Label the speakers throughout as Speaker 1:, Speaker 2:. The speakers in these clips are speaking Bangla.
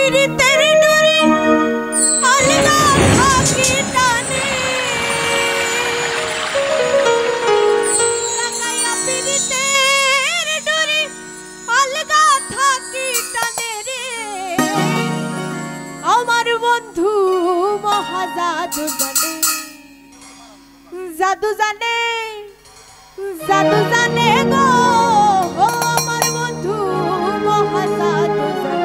Speaker 1: পীড়িতের ডোরে আলগা থাকি টানে লাগাইয়া পীড়িতের ডোরে আলগা থাকি টানে রে আমার বন্ধু মহাজাদু জানে জাদু জানে জাদু জানে গো আমার বন্ধু মহাজাদু জানে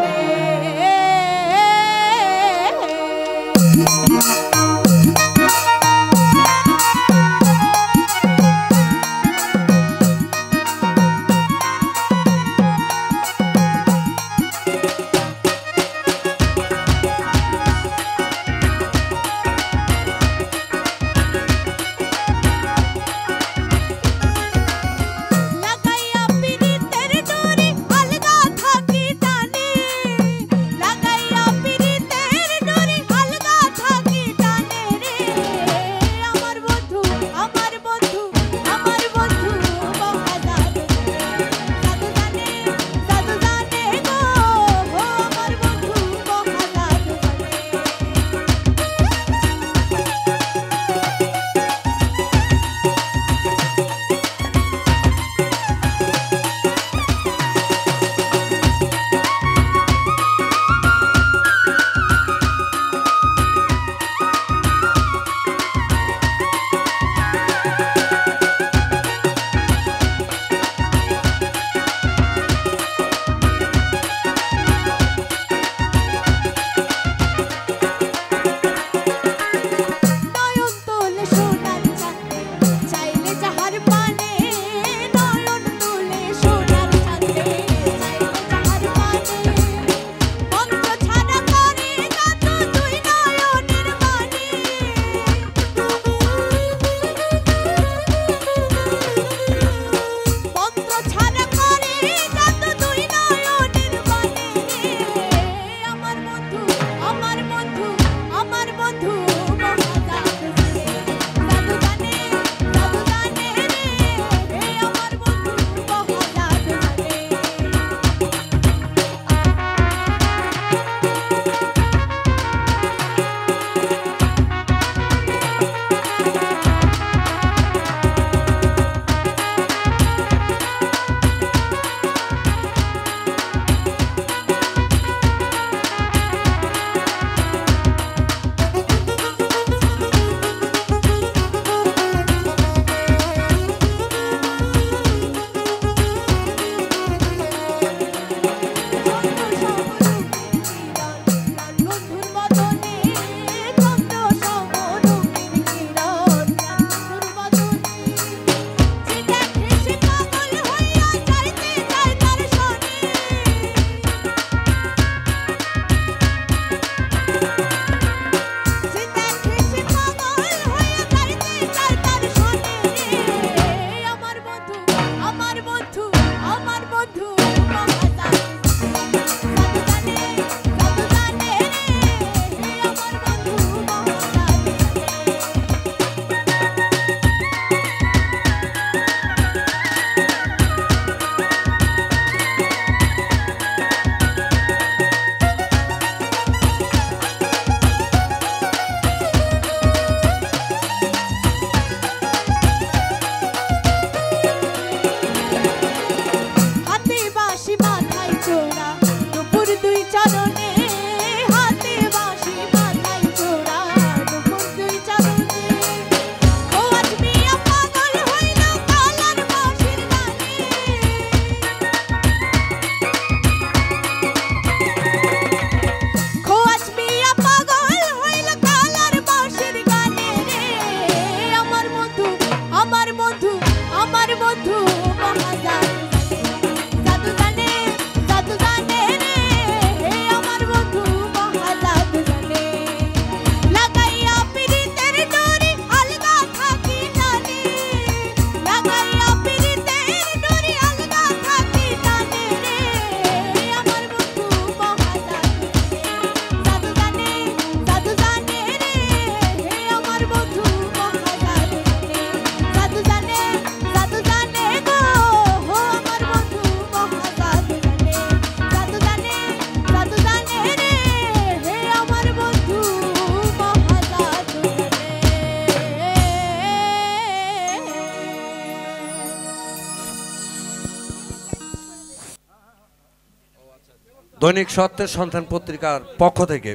Speaker 2: দৈনিক সত্যের সন্ধান পত্রিকার পক্ষ থেকে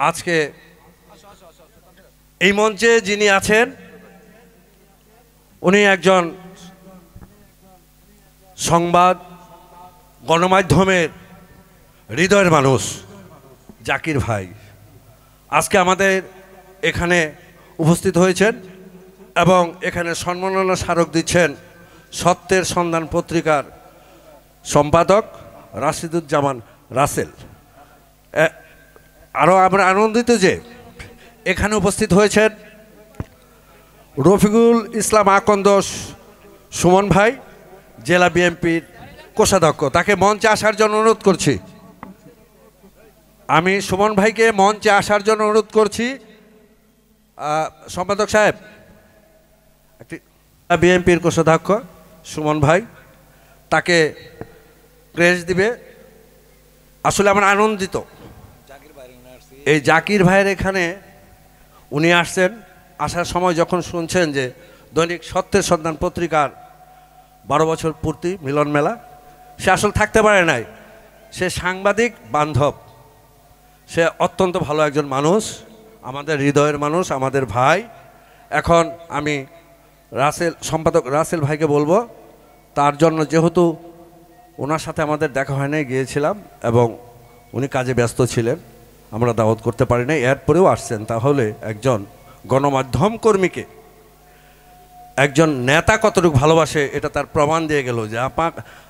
Speaker 2: আজকে এই মঞ্চে যিনি আছেন উনি একজন সংবাদ গণমাধ্যমের হৃদয়ের মানুষ, জাকির ভাই আজকে আমাদের এখানে উপস্থিত হয়েছেন এবং এখানে সম্মাননা স্মারক দিচ্ছেন সত্যের সন্ধান পত্রিকার সম্পাদক রাশিদুজ্জামান রাসেল। আরও আমরা আনন্দিত যে এখানে উপস্থিত হয়েছেন রফিকুল ইসলাম আকন্দ সুমন ভাই, জেলা বিএনপির কোষাধ্যক্ষ। তাকে মঞ্চে আসার জন্য অনুরোধ করছি। আমি সুমন ভাইকে মঞ্চে আসার জন্য অনুরোধ করছি। সম্পাদক সাহেব, একটি বিএনপির কোষাধ্যক্ষ সুমন ভাই তাকে ক্রেজ দিবে। আসলে আমরা আনন্দিত এই জাকির ভাইয়ের এখানে উনি আসছেন। আসার সময় যখন শুনছেন যে দৈনিক সত্যের সন্ধান পত্রিকার 12 বছর পূর্তি মিলন মেলা, সে আসলে থাকতে পারে নাই। সে সাংবাদিক বান্ধব, সে অত্যন্ত ভালো একজন মানুষ, আমাদের হৃদয়ের মানুষ, আমাদের ভাই। এখন আমি সম্পাদক রাসেল ভাইকে বলবো, তার জন্য যেহেতু ওনার সাথে আমাদের দেখা হয় নাই, গিয়েছিলাম এবং উনি কাজে ব্যস্ত ছিলেন, আমরা দাওয়াত করতে পারি নাই, এরপরেও আসছেন। তাহলে একজন গণমাধ্যম কর্মীকে একজন নেতা কতটুকু ভালোবাসে এটা তার প্রমাণ দিয়ে গেল যে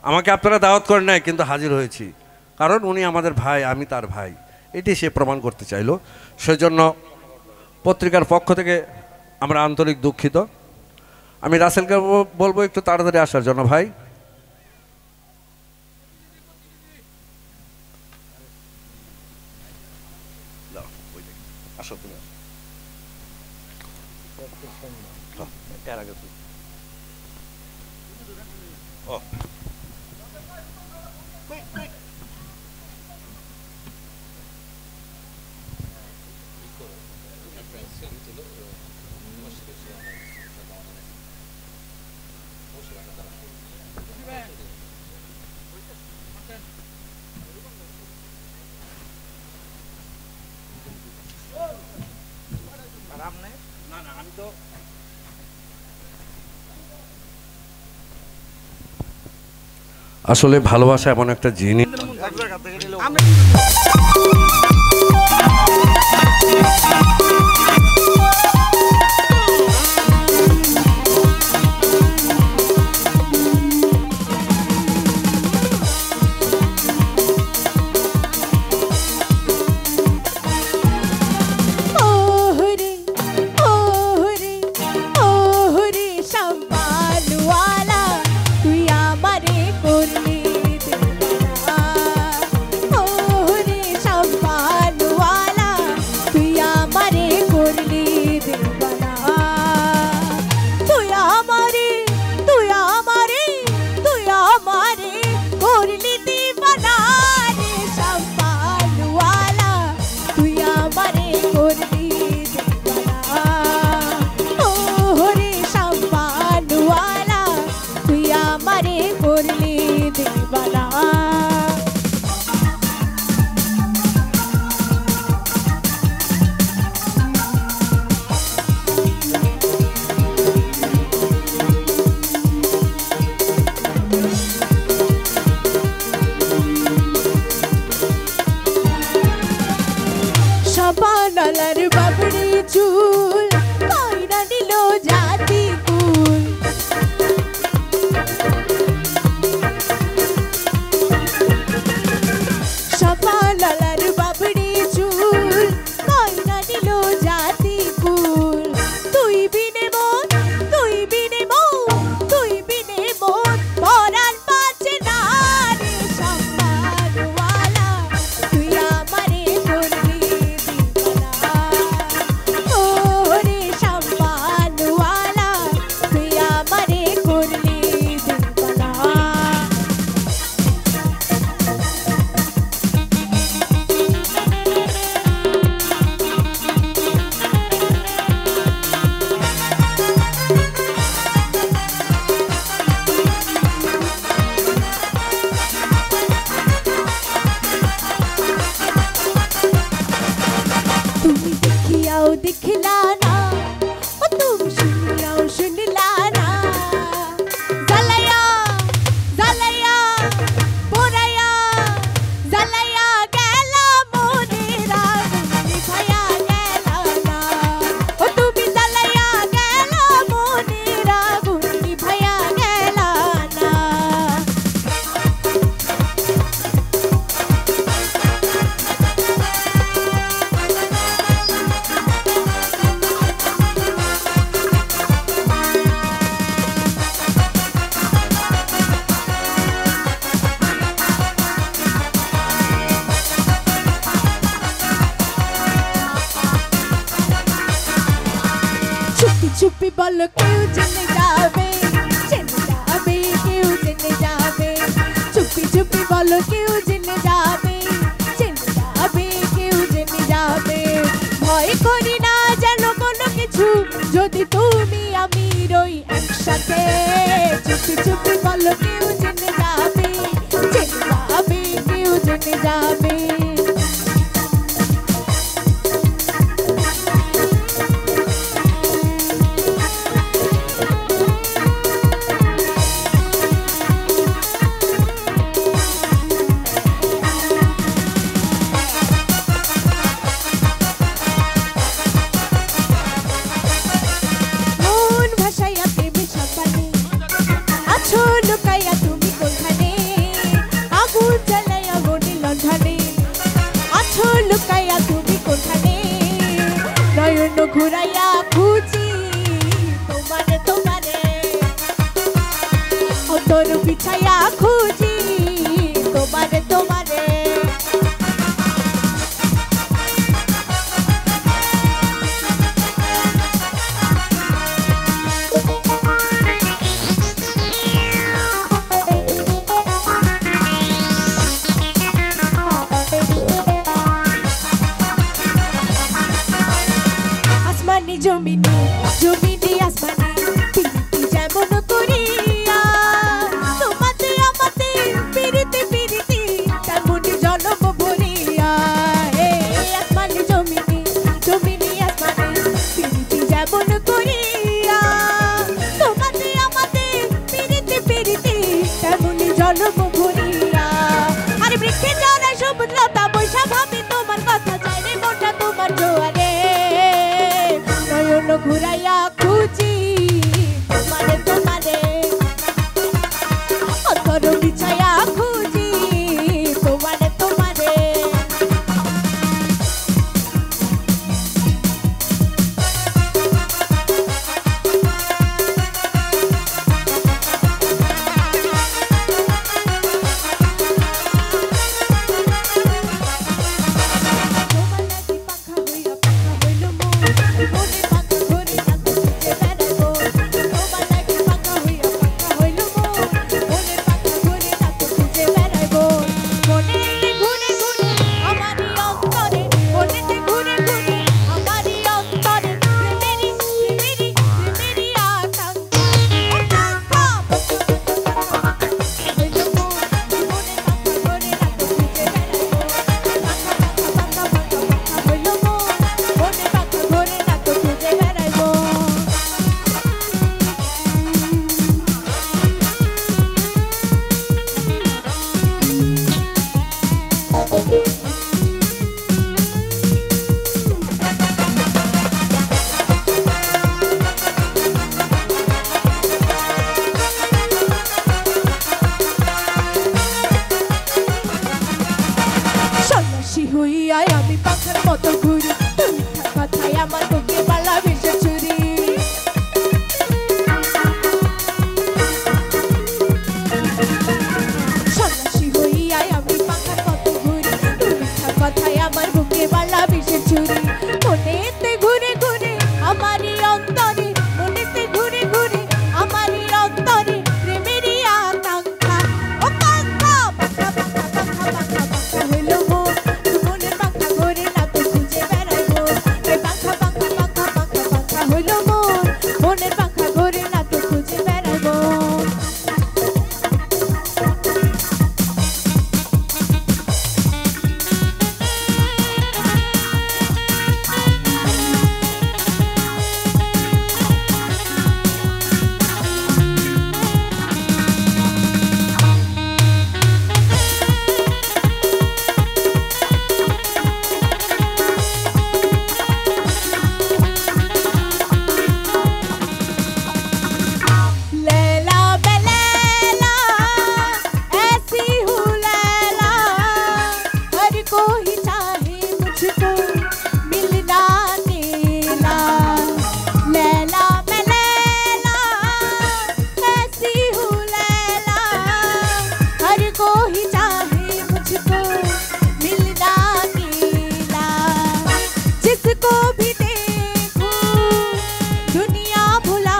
Speaker 2: আমাকে আপনারা দাওয়াত করেন নাই কিন্তু হাজির হয়েছি, কারণ উনি আমাদের ভাই, আমি তার ভাই, এটি সে প্রমাণ করতে চাইল। সেজন্য পত্রিকার পক্ষ থেকে আমরা আন্তরিক দুঃখিত। আমি রাসেলকে বলবো একটু তাড়াতাড়ি আসার জন্য। ভাই আসো, তুমি এর আগে আসলে ভালোবাসা এমন একটা জিনিস।
Speaker 1: বলো কেউ জেনে যাবে, জেনে যাবে, কেউ জেনে যাবে। চুপি চুপি বলো কেউ জেনে যাবে, জেনে যাবে, কেউ জেনে যাবে। ভয় করি না যেন কোনো কিছু, যদি তুমি আমি রই একসাথে। চুপি চুপি বলো কেউ জেনে যাবে, জেনে যাবে, কেউ জেনে যাবে। লুকাইয়া তুমি কোথানে, আগুন জ্বালাইয়া মনে লণ্ঠনে। আছো লুকাইয়া তুমি কোথানে, নয়ন ঘুরাইয়া খুঁজি তোমারে তোমারে। অন্তর বিছাইয়া খুঁজি তোমারে তোমারে। জমিনি জমিনি আসমানি পিরিতি যেমন করিয়া, তোমাতে আমাতে পিরিতি পিরিতি তেমনি জনম ভরিয়া। আসমানি জমিনি জমিনি আসমানি পিরিতি যেমন করিয়া, তোমাতে আমাতে পিরিতি পিরিতি তেমনি জনম ভরিয়া। আর বৃক্ষে যারা সবুজ লতা বৈশা ভাবি তোমার কথা, চাই রে মনটা তোমার জোয়ারে। নয়ন ঘুরাইয়া খুঁজি তোমারে তোমারে, অন্তর বিছাইয়া খুঁজি তোমারে তোমারে। আমি পাখার মতো ঘুরি, মিথ্যা কথায় আমার বুকে বালা ভেসে চুরি। সন্ন্যাসী হইয়াই আমি পাখার মতো ঘুরি, মিথ্যা কথায় আমার বুকে বালা ভেসে চুরি। মনেতে ঘুরে ঘুরে আমারই অন্তরে, মনেতে ঘুরে ঘুরে আমারই অন্তরে প্রেমেরই আকাঙ্ক্ষা। ও পাখা পাখা পাখা পাখা পাখা পাখা হইল মন, মনের পাখা ঘুরে না তো খুঁজে বেড়াইবো। পাখা পাখা পাখা পাখা পাখা হইল মন, মনের পাখা ঘুরে না তো খুঁজে বেড়াইবো। जिसको भी देखूं दुनिया भुला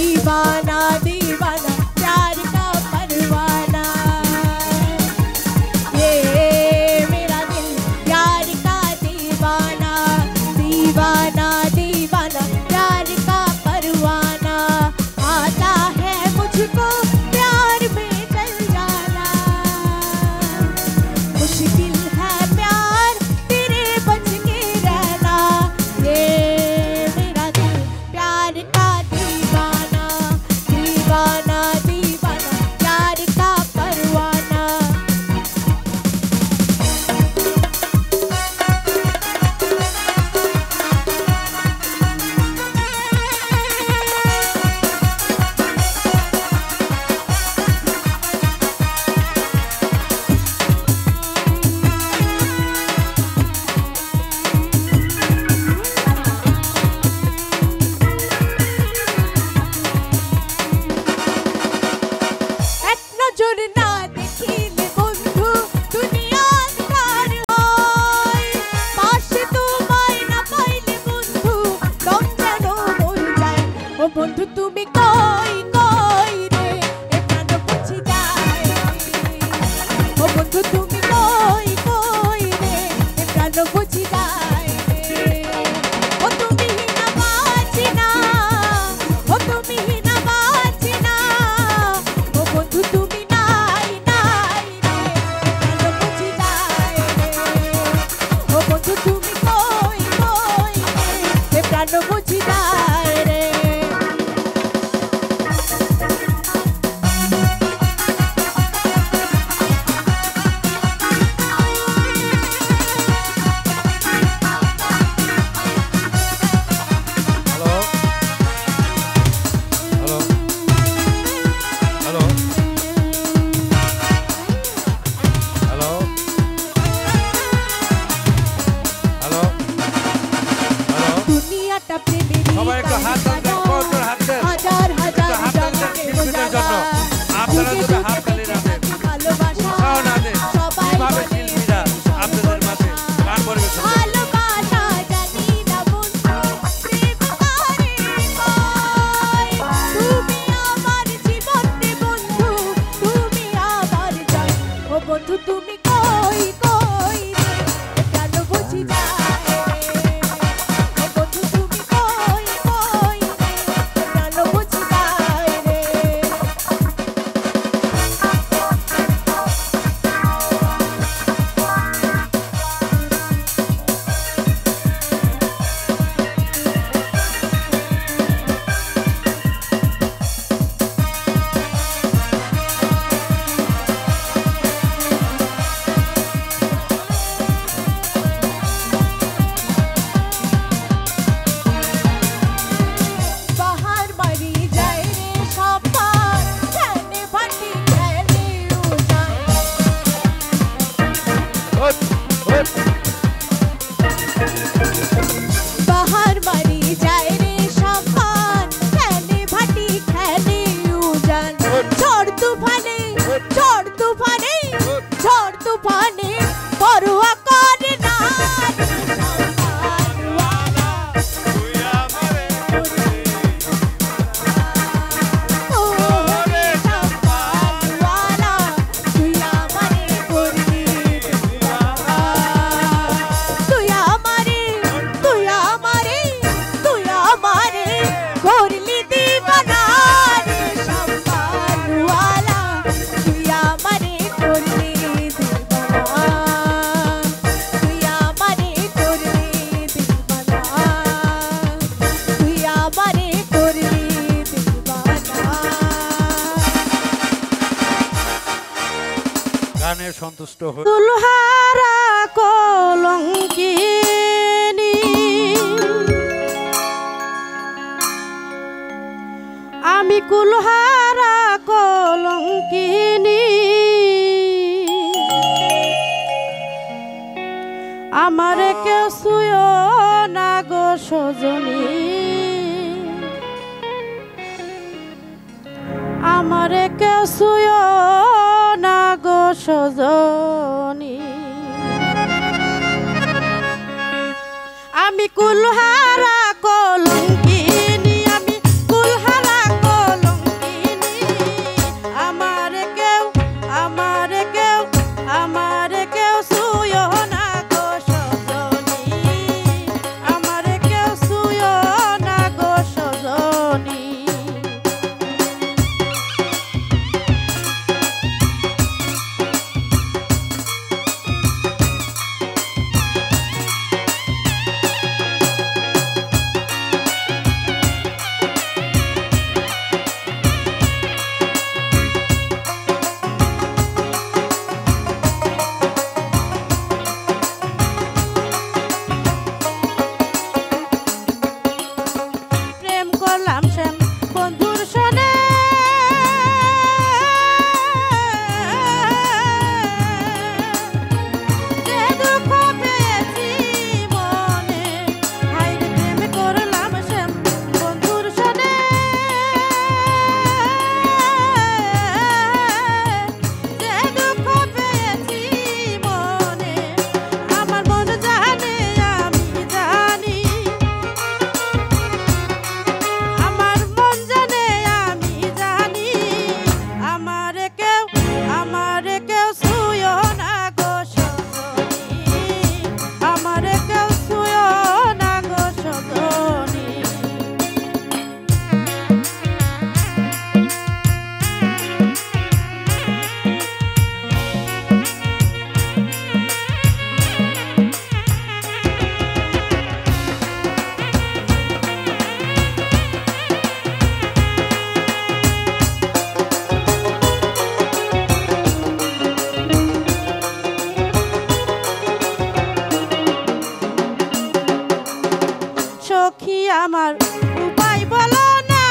Speaker 1: दीवाना दीवाना प्यार का परवाना ये मेरा दिल प्यार का दीवाना दीवाना दीवाना प्यार का परवाना आता है मुझको प्यार में जल जाना मुश्किल है प्यार तेरे बच के रहना ये मेरा दिल प्यार का दीवाना दीवाना दीवाना प्यार का परवाना এক নজর না দেখিলে বন্ধু দুনিয়া অন্ধকার হয় পাশে তোমায় না পাইলে বন্ধু দম যেন মরে যায় ও বন্ধু তুমি কই কই রে এ প্রাণ বুঝি যায় ও বন্ধু তুমি কই কই রে এ প্রাণ বুঝি যায় ও তুমি না বাঁচি না ও তুমি না বাঁচি না ও বন্ধু তুমি নাই নাই রে প্রাণ বুঝি যায় ও বন্ধু তুমি কই কই রে প্রাণ বুঝি যায় রে
Speaker 2: hello hello hello hello hello
Speaker 1: দুনিয়াটা প্রেমের
Speaker 2: সবাই একটু হাত তালি দেন, কত হাত দেন।
Speaker 1: হাজার হাজার
Speaker 2: একটু হাত তালি দেন শিল্পীদের জন্য। আপনারা যদি হাত তালি না দেন,
Speaker 1: ভালোবাসা
Speaker 2: উৎসাহ না দেন,
Speaker 1: সবাই
Speaker 2: কিভাবে
Speaker 1: বলে
Speaker 2: শিল্পীরা আপনাদের মাঝে গান পরিবেশন করবে?
Speaker 1: ভালোবাসা জানি না বন্ধু প্রেম করে কয় তুমি আমার জীবন রে বন্ধু তুমি আমার জয় ও বন্ধু তুমি কই কই রে প্রাণ বুঝি যায় ও বন্ধু তুমি কই কই রে প্রাণ বুঝি যায় রে বাহার বাড়ি যায় রে সবার খেলে ভাটি খেলে উজান বাহার বাড়ি যায় রে সবার খেলে ভাটি খেলে উজান ঝড় তুফানে ঝড় তুফানে ঝড় তুফানে পরোয়া করে না রে সম্মানওয়ালা। ও রে সম্মানওয়ালা, তুই আমারে করলি দিওয়ানা। তুই আমারে করলি দিওয়ানা রে সম্মানওয়ালা, তুই আমারে করলি দিওয়ানা। তুই আমারে করলি দিওয়ানা। তুই আমারে করলি দিওয়ানা।
Speaker 2: গানে সন্তুষ্ট হয়ে
Speaker 3: দুলহারা কলঙ্কিনী আমি কুলহারা কলঙ্কিনী আমারে কেউ ছুঁয় না গো সজনী আমারে কেউ ছুঁয় না গো সজনী আমি কুলহারা কলঙ্কিনী আমি কুলহারা আমার উপায় বলো না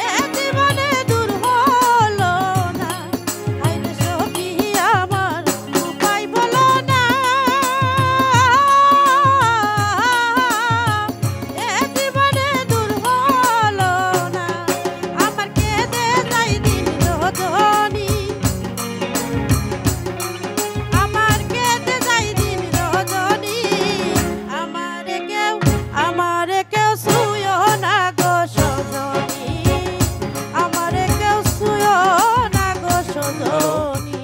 Speaker 3: এ জীবনে দূর হলো না হায়রে সখী আমার উপায় বলো না এ জীবনে দূর হলো না আমার কেঁদে যাই দিন রজনী আমার কেঁদে যাই দিন রজনী আমারে কেউ ছুঁয়ো না গো সজনী আমারে কেউ ছুঁয়ো না গো সজনী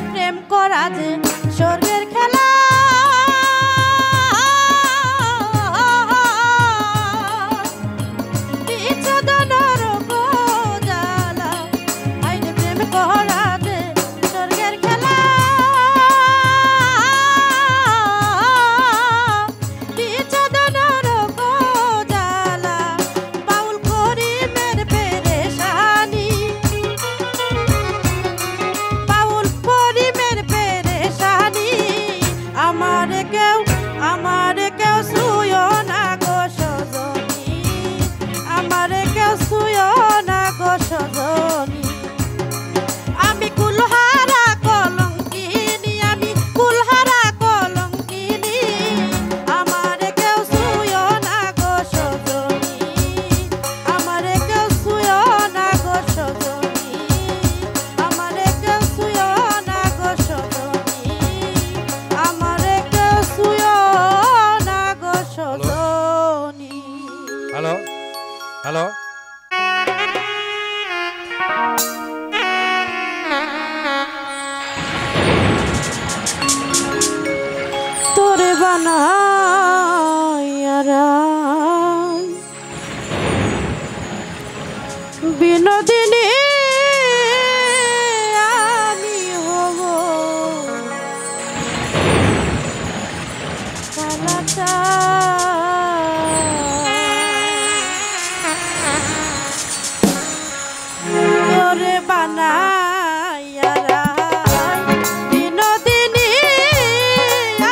Speaker 3: প্রেম করা যে স্বর্গের খেলা বিচ্ছেদনের জ্বালা হায়রে প্রেম করা যে স্বর্গের খেলা বিচ্ছেদনের জ্বালা বাউল করিমের পেরেশানি বাউল করিমের পেরেশানি আমারে কেউ ছুঁয়ো না গো সজনী আমারে কেউ ছুঁয়ো না গো সজনী আমি কুলহারা কলঙ্কিনী আমি কুলহারা কলঙ্কিনী আমারে কেউ ছুঁয়ো না গো সজনী আমারে কেউ ছুঁয়ো না গো সজনী আমারে কেউ ছুঁয়ো না গো সজনী আমারে কেউ ছুঁয়ো না গো সজনী
Speaker 2: হ্যালো হ্যালো
Speaker 3: তোরে বানাইয়া রাই বিনোদিনী আমি হব কালাটা তোরে বানাইয়া রাই বিনোদিনী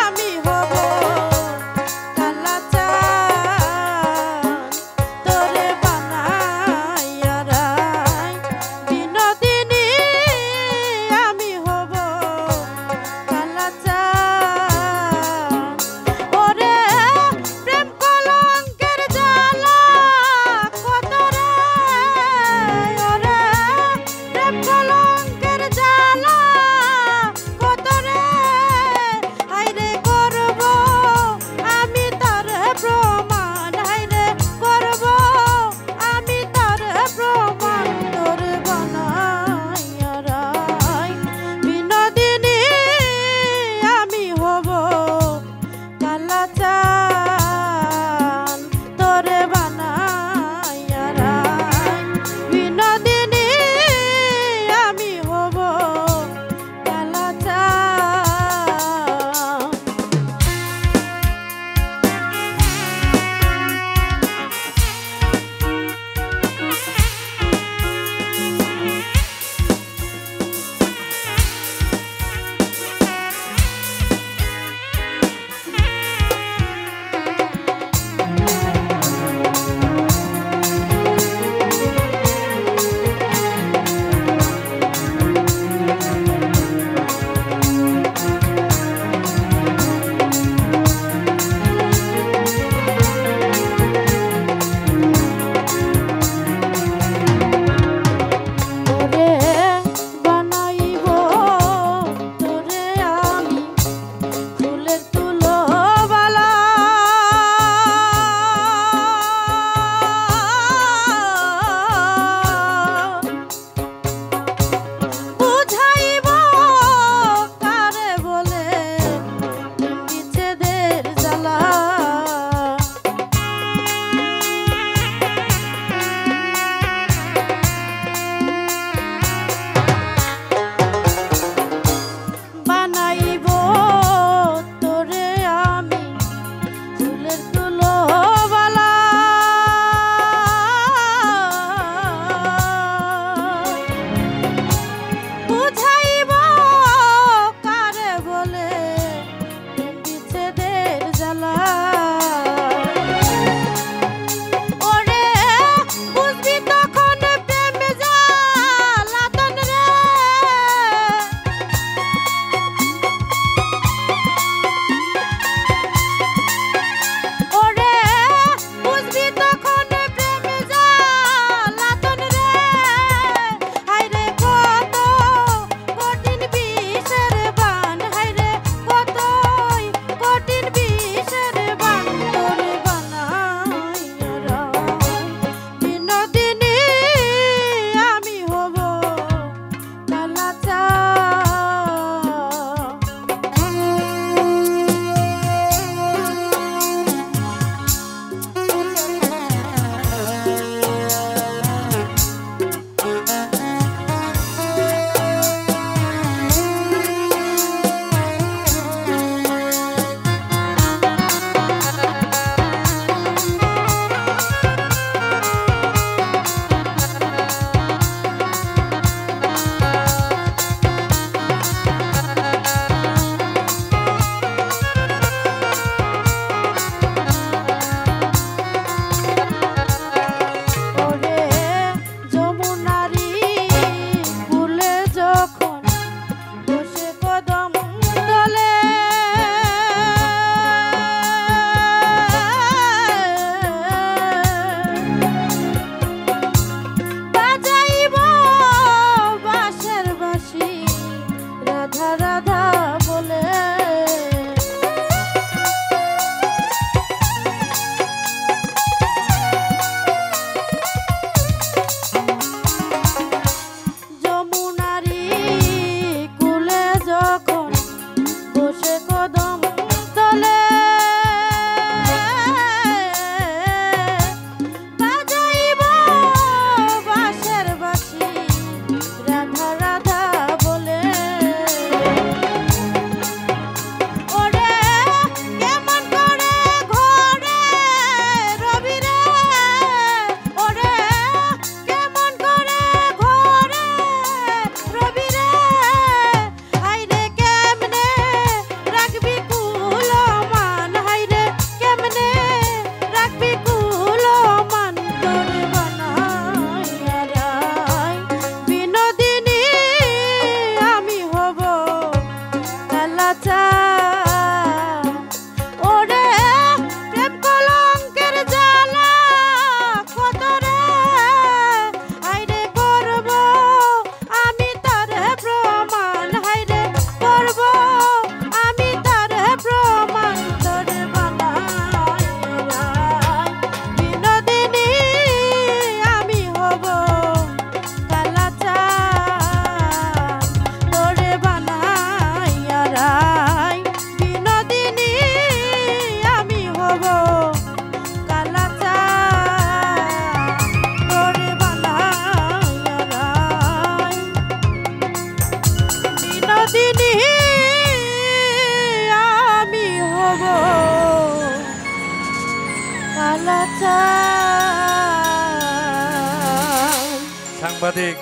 Speaker 3: আমি হব কালাটা তোরে বানাইয়া রাই বিনোদিনী আমি হব কালাটা ওরে প্রেম চাই।
Speaker 2: সাংবাদিক